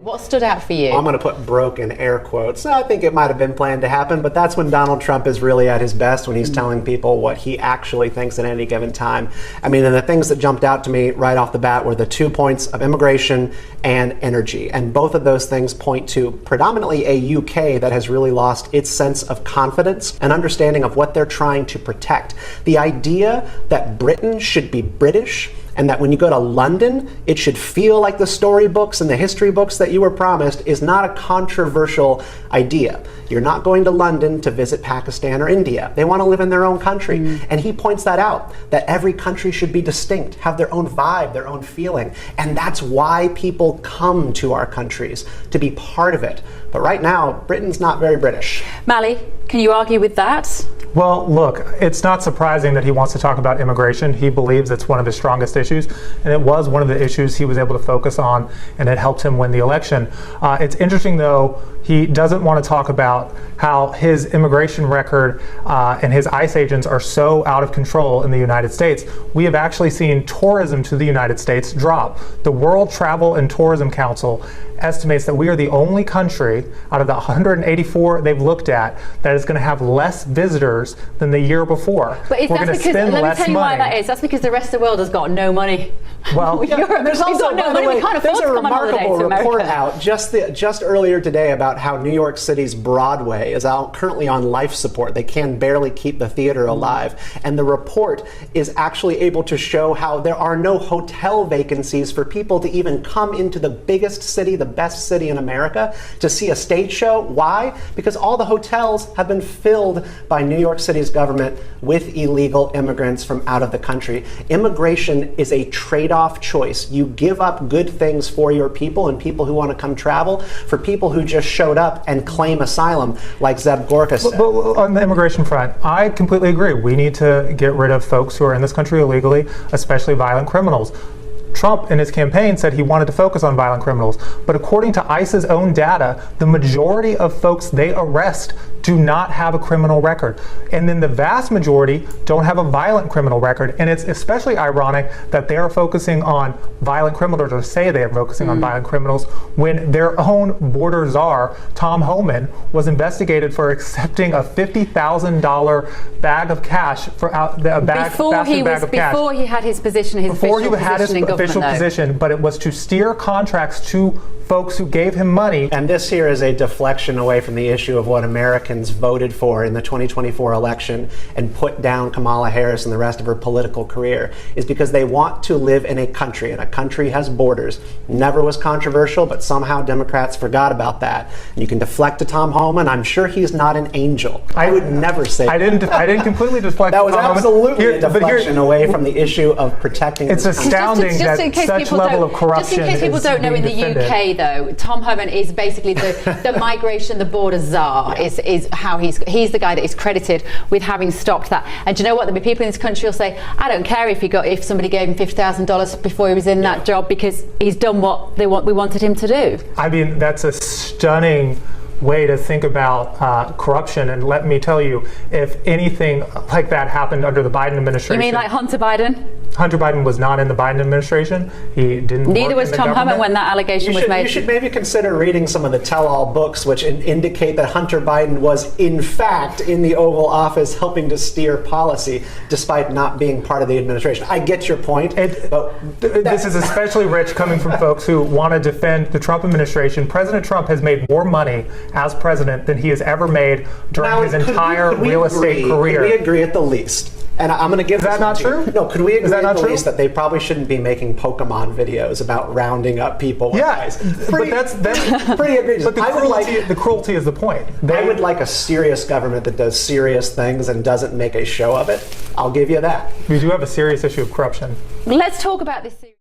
What stood out for you? I'm going to put broke in air quotes. I think it might have been planned to happen, but that's when Donald Trump is really at his best, when he's telling people what he actually thinks at any given time. I mean, and the things that jumped out to me right off the bat were the 2 points of immigration and energy. And both of those things point to predominantly a UK that has really lost its sense of confidence and understanding of what they're trying to protect. The idea that Britain should be British, and that when you go to London, it should feel like the storybooks and the history books that you were promised is not a controversial idea. You're not going to London to visit Pakistan or India. They want to live in their own country. And he points that out, that every country should be distinct, have their own vibe, their own feeling. And that's why people come to our countries, to be part of it. But right now, Britain's not very British. Mally, can you argue with that? Well, look, it's not surprising that he wants to talk about immigration. He believes it's one of his strongest issues, and it was one of the issues he was able to focus on, and it helped him win the election. It's interesting, though, he doesn't want to talk about how his immigration record and his ICE agents are so out of control in the United States. We have actually seen tourism to the United States drop. The World Travel and Tourism Council estimates that we are the only country out of the 184 they've looked at that is going to have less visitors than the year before. But we're going to spend let less me tell you money. why that is. That's because the rest of the world has got no money. Well, Europe, there's also, by the way, there's a remarkable report out just earlier today about how New York City's Broadway is out currently on life support. They can barely keep the theater alive. And the report is actually able to show how there are no hotel vacancies for people to even come into the biggest city, the best city in America, to see a stage show. Why? Because all the hotels have been filled by New York City's government with illegal immigrants from out of the country. Immigration is a trade-off choice. You give up good things for your people and people who want to come travel for people who just showed up and claim asylum, like Zeb Gorka said. But on the immigration front, I completely agree. We need to get rid of folks who are in this country illegally, especially violent criminals. Trump in his campaign said he wanted to focus on violent criminals, but according to ICE's own data, the majority of folks they arrest do not have a criminal record. And then the vast majority don't have a violent criminal record. And it's especially ironic that they are focusing on violent criminals, or say they are focusing on violent criminals, when their own border czar, Tom Homan, was investigated for accepting a $50,000 bag of cash for a bag, before he had his position, official position, but it was to steer contracts to folks who gave him money. And this here is a deflection away from the issue of what Americans voted for in the 2024 election and put down Kamala Harris and the rest of her political career, is because they want to live in a country, and a country has borders. Never was controversial, but somehow Democrats forgot about that. And you can deflect to Tom Homan. I'm sure he's not an angel. I would never say I didn't completely deflect. That was absolutely a deflection away from the issue of protecting. It's astounding that such level of corruption. Just in case people don't know, in the UK, though, Tom Homan is basically the migration, the border czar. Is how he's the guy that is credited with having stopped that. And do you know what? There'll be people in this country will say, I don't care if somebody gave him $50,000 before he was in that job, because he's done what we wanted him to do. I mean, that's a stunning way to think about corruption. And let me tell you, if anything like that happened under the Biden administration. You mean like Hunter Biden? Hunter Biden was not in the Biden administration. He didn't. Neither was Tom Homan when that allegation was made. You should maybe consider reading some of the tell-all books which indicate that Hunter Biden was in fact in the Oval Office helping to steer policy despite not being part of the administration. I get your point. But this is especially rich coming from folks who want to defend the Trump administration. President Trump has made more money as president than he has ever made during his entire real estate career. Could we agree at the least? And I'm going to give Is that not true? No, could we agree at the true? least that they probably shouldn't be making Pokemon videos about rounding up people? Yeah, but that's pretty egregious. But the cruelty is the point. I would like a serious government that does serious things and doesn't make a show of it. I'll give you that. We do have a serious issue of corruption. Let's talk about this.